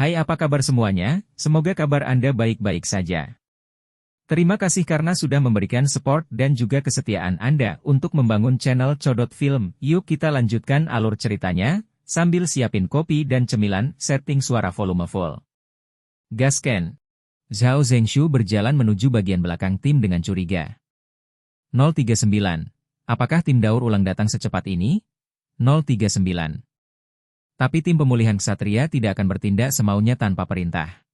Hai, apa kabar semuanya? Semoga kabar Anda baik-baik saja. Terima kasih karena sudah memberikan support dan juga kesetiaan Anda untuk membangun channel Codot Film. Yuk kita lanjutkan alur ceritanya, sambil siapin kopi dan cemilan, setting suara volume full. Gasken. Zhao Zhengshu berjalan menuju bagian belakang tim dengan curiga. 039. Apakah tim daur ulang datang secepat ini? 039. Tapi tim pemulihan ksatria tidak akan bertindak semaunya tanpa perintah.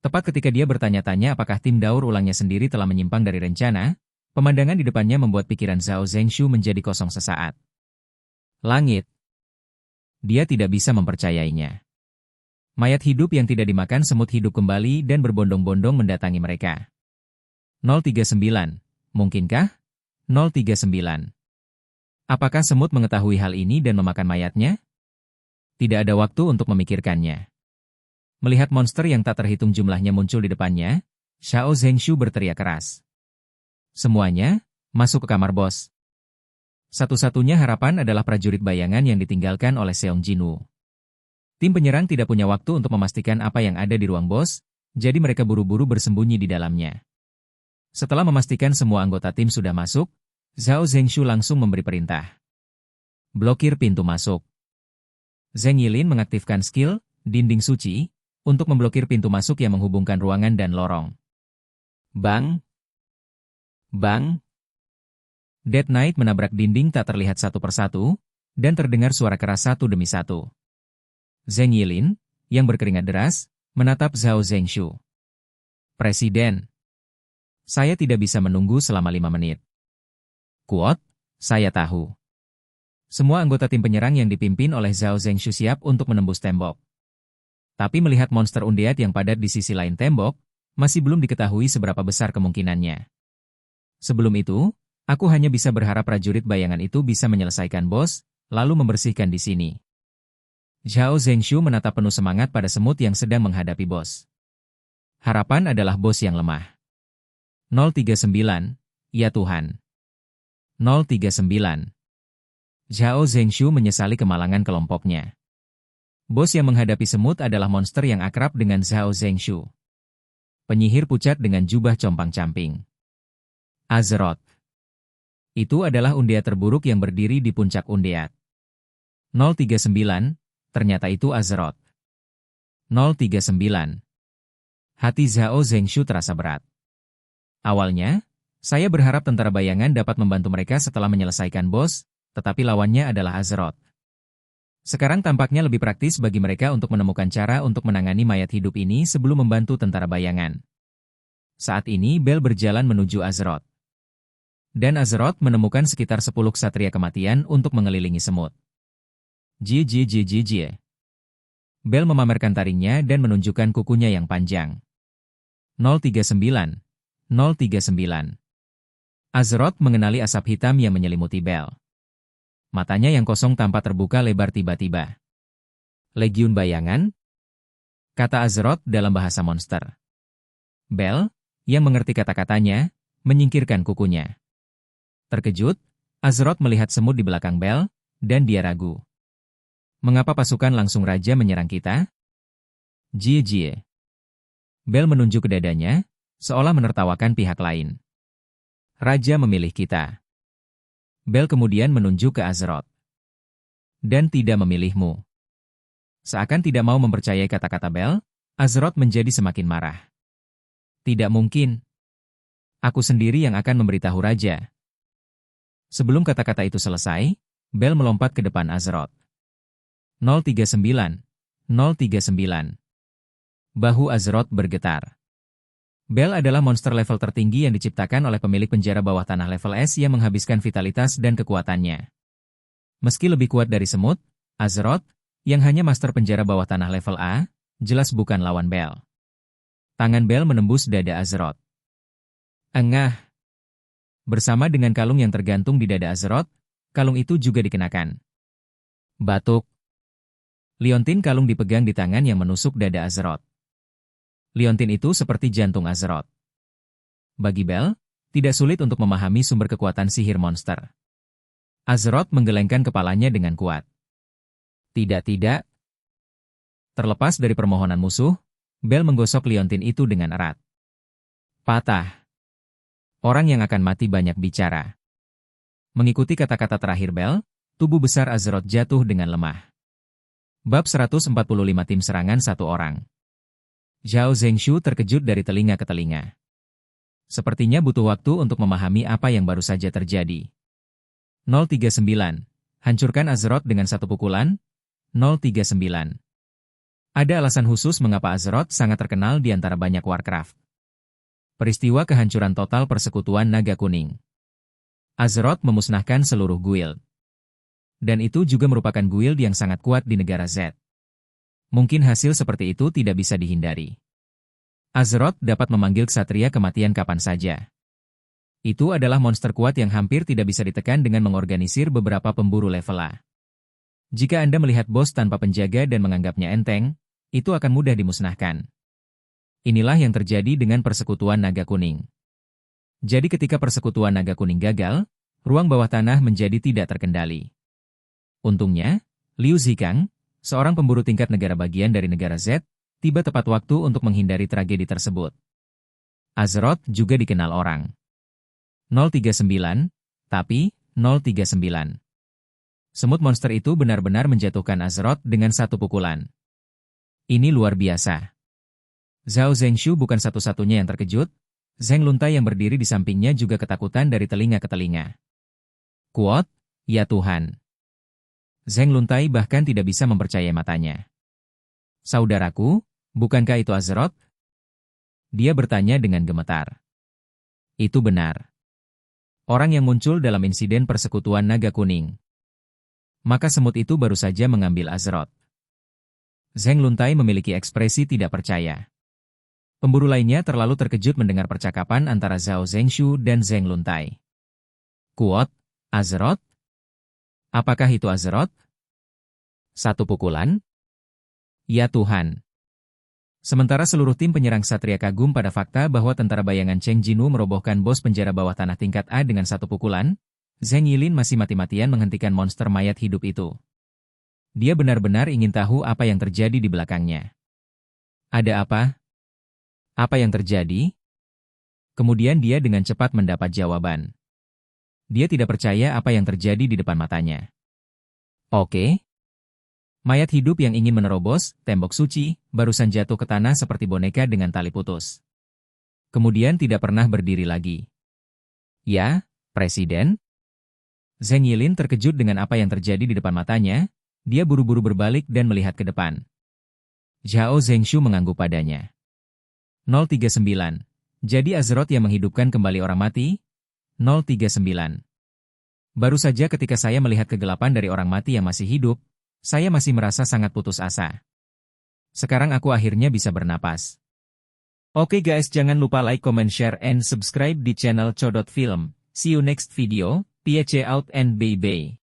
Tepat ketika dia bertanya-tanya apakah tim daur ulangnya sendiri telah menyimpang dari rencana, pemandangan di depannya membuat pikiran Zhao Zhengshu menjadi kosong sesaat. Langit. Dia tidak bisa mempercayainya. Mayat hidup yang tidak dimakan semut hidup kembali dan berbondong-bondong mendatangi mereka. 039. Mungkinkah? 039. Apakah semut mengetahui hal ini dan memakan mayatnya? Tidak ada waktu untuk memikirkannya. Melihat monster yang tak terhitung jumlahnya muncul di depannya, Zhao Zhengshu berteriak keras. Semuanya, masuk ke kamar bos. Satu-satunya harapan adalah prajurit bayangan yang ditinggalkan oleh Seong Jinwoo. Tim penyerang tidak punya waktu untuk memastikan apa yang ada di ruang bos, jadi mereka buru-buru bersembunyi di dalamnya. Setelah memastikan semua anggota tim sudah masuk, Zhao Zhengshu langsung memberi perintah. Blokir pintu masuk. Zheng Yilin mengaktifkan skill, dinding suci, untuk memblokir pintu masuk yang menghubungkan ruangan dan lorong. Bang! Bang! Dead Knight menabrak dinding tak terlihat satu persatu, dan terdengar suara keras satu demi satu. Zheng Yilin, yang berkeringat deras, menatap Zhao Zhengshu. Presiden! Saya tidak bisa menunggu selama 5 menit. Kuot, saya tahu. Semua anggota tim penyerang yang dipimpin oleh Zhao Zhengshu siap untuk menembus tembok. Tapi melihat monster undead yang padat di sisi lain tembok, masih belum diketahui seberapa besar kemungkinannya. Sebelum itu, aku hanya bisa berharap prajurit bayangan itu bisa menyelesaikan bos, lalu membersihkan di sini. Zhao Zhengshu menatap penuh semangat pada semut yang sedang menghadapi bos. Harapan adalah bos yang lemah. 039, ya Tuhan. 039. Zhao Zhengshu menyesali kemalangan kelompoknya. Bos yang menghadapi semut adalah monster yang akrab dengan Zhao Zhengshu. Penyihir pucat dengan jubah compang-camping. Azeroth. Itu adalah undead terburuk yang berdiri di puncak undead. 039, ternyata itu Azeroth. 039. Hati Zhao Zhengshu terasa berat. Awalnya, saya berharap tentara bayangan dapat membantu mereka setelah menyelesaikan bos, tetapi lawannya adalah Azeroth. Sekarang tampaknya lebih praktis bagi mereka untuk menemukan cara untuk menangani mayat hidup ini sebelum membantu tentara bayangan. Saat ini Bel berjalan menuju Azeroth. Dan Azeroth menemukan sekitar 10 ksatria kematian untuk mengelilingi semut. Jie. Bel memamerkan taringnya dan menunjukkan kukunya yang panjang. 039. 039. Azeroth mengenali asap hitam yang menyelimuti Bel. Matanya yang kosong tampak terbuka lebar tiba-tiba. Legiun bayangan? Kata Azeroth dalam bahasa monster. Bel, yang mengerti kata-katanya, menyingkirkan kukunya. Terkejut, Azeroth melihat semut di belakang Bel, dan dia ragu. Mengapa pasukan langsung raja menyerang kita? Jie. Bel menunjuk ke dadanya, seolah menertawakan pihak lain. Raja memilih kita. Bel kemudian menunjuk ke Azeroth. Dan tidak memilihmu. Seakan tidak mau mempercayai kata-kata Bel, Azeroth menjadi semakin marah. Tidak mungkin. Aku sendiri yang akan memberitahu Raja. Sebelum kata-kata itu selesai, Bel melompat ke depan Azeroth. 039. 039. Bahu Azeroth bergetar. Bel adalah monster level tertinggi yang diciptakan oleh pemilik penjara bawah tanah level S yang menghabiskan vitalitas dan kekuatannya. Meski lebih kuat dari semut, Azeroth, yang hanya master penjara bawah tanah level A, jelas bukan lawan Bel. Tangan Bel menembus dada Azeroth. Engah. Bersama dengan kalung yang tergantung di dada Azeroth, kalung itu juga dikenakan. Batuk. Liontin kalung dipegang di tangan yang menusuk dada Azeroth. Liontin itu seperti jantung Azeroth. Bagi Bel, tidak sulit untuk memahami sumber kekuatan sihir monster. Azeroth menggelengkan kepalanya dengan kuat. Tidak. Terlepas dari permohonan musuh, Bel menggosok liontin itu dengan erat. Patah. Orang yang akan mati banyak bicara. Mengikuti kata-kata terakhir Bel, tubuh besar Azeroth jatuh dengan lemah. Bab 145 Tim Serangan Satu Orang. Zhao Zhengshu terkejut dari telinga ke telinga. Sepertinya butuh waktu untuk memahami apa yang baru saja terjadi. 039. Hancurkan Azeroth dengan satu pukulan. 039. Ada alasan khusus mengapa Azeroth sangat terkenal di antara banyak Warcraft. Peristiwa kehancuran total Persekutuan Naga Kuning. Azeroth memusnahkan seluruh guild. Dan itu juga merupakan guild yang sangat kuat di negara Z. Mungkin hasil seperti itu tidak bisa dihindari. Azeroth dapat memanggil ksatria kematian kapan saja. Itu adalah monster kuat yang hampir tidak bisa ditekan dengan mengorganisir beberapa pemburu level A. Jika Anda melihat bos tanpa penjaga dan menganggapnya enteng, itu akan mudah dimusnahkan. Inilah yang terjadi dengan Persekutuan Naga Kuning. Jadi ketika Persekutuan Naga Kuning gagal, ruang bawah tanah menjadi tidak terkendali. Untungnya, Liu Zikang, seorang pemburu tingkat negara bagian dari negara Z, tiba tepat waktu untuk menghindari tragedi tersebut. Azeroth juga dikenal orang. 039, tapi 039. Semut monster itu benar-benar menjatuhkan Azeroth dengan satu pukulan. Ini luar biasa. Zhao Zhengshu bukan satu-satunya yang terkejut, Zheng Luntai yang berdiri di sampingnya juga ketakutan dari telinga ke telinga. Kuat, ya Tuhan. Zheng Luntai bahkan tidak bisa mempercayai matanya. Saudaraku, bukankah itu Azeroth? Dia bertanya dengan gemetar. Itu benar. Orang yang muncul dalam insiden Persekutuan Naga Kuning. Maka semut itu baru saja mengambil Azeroth. Zheng Luntai memiliki ekspresi tidak percaya. Pemburu lainnya terlalu terkejut mendengar percakapan antara Zhao Zhengshu dan Zheng Luntai. Kuat, Azeroth? Apakah itu Azeroth? Satu pukulan? Ya Tuhan. Sementara seluruh tim penyerang Ksatria kagum pada fakta bahwa tentara bayangan Cheng Jinu merobohkan bos penjara bawah tanah tingkat A dengan satu pukulan, Zheng Yilin masih mati-matian menghentikan monster mayat hidup itu. Dia benar-benar ingin tahu apa yang terjadi di belakangnya. Ada apa? Apa yang terjadi? Kemudian dia dengan cepat mendapat jawaban. Dia tidak percaya apa yang terjadi di depan matanya. Oke. Mayat hidup yang ingin menerobos tembok suci, barusan jatuh ke tanah seperti boneka dengan tali putus. Kemudian tidak pernah berdiri lagi. Ya, Presiden? Zheng Yilin terkejut dengan apa yang terjadi di depan matanya. Dia buru-buru berbalik dan melihat ke depan. Zhao Zhengshu mengangguk padanya. 039. Jadi Azeroth yang menghidupkan kembali orang mati? 039. Baru saja ketika saya melihat kegelapan dari orang mati yang masih hidup, saya masih merasa sangat putus asa. Sekarang aku akhirnya bisa bernapas. Oke guys, jangan lupa like, comment, share, and subscribe di channel Codot Film. See you next video. Piace out and bye-bye.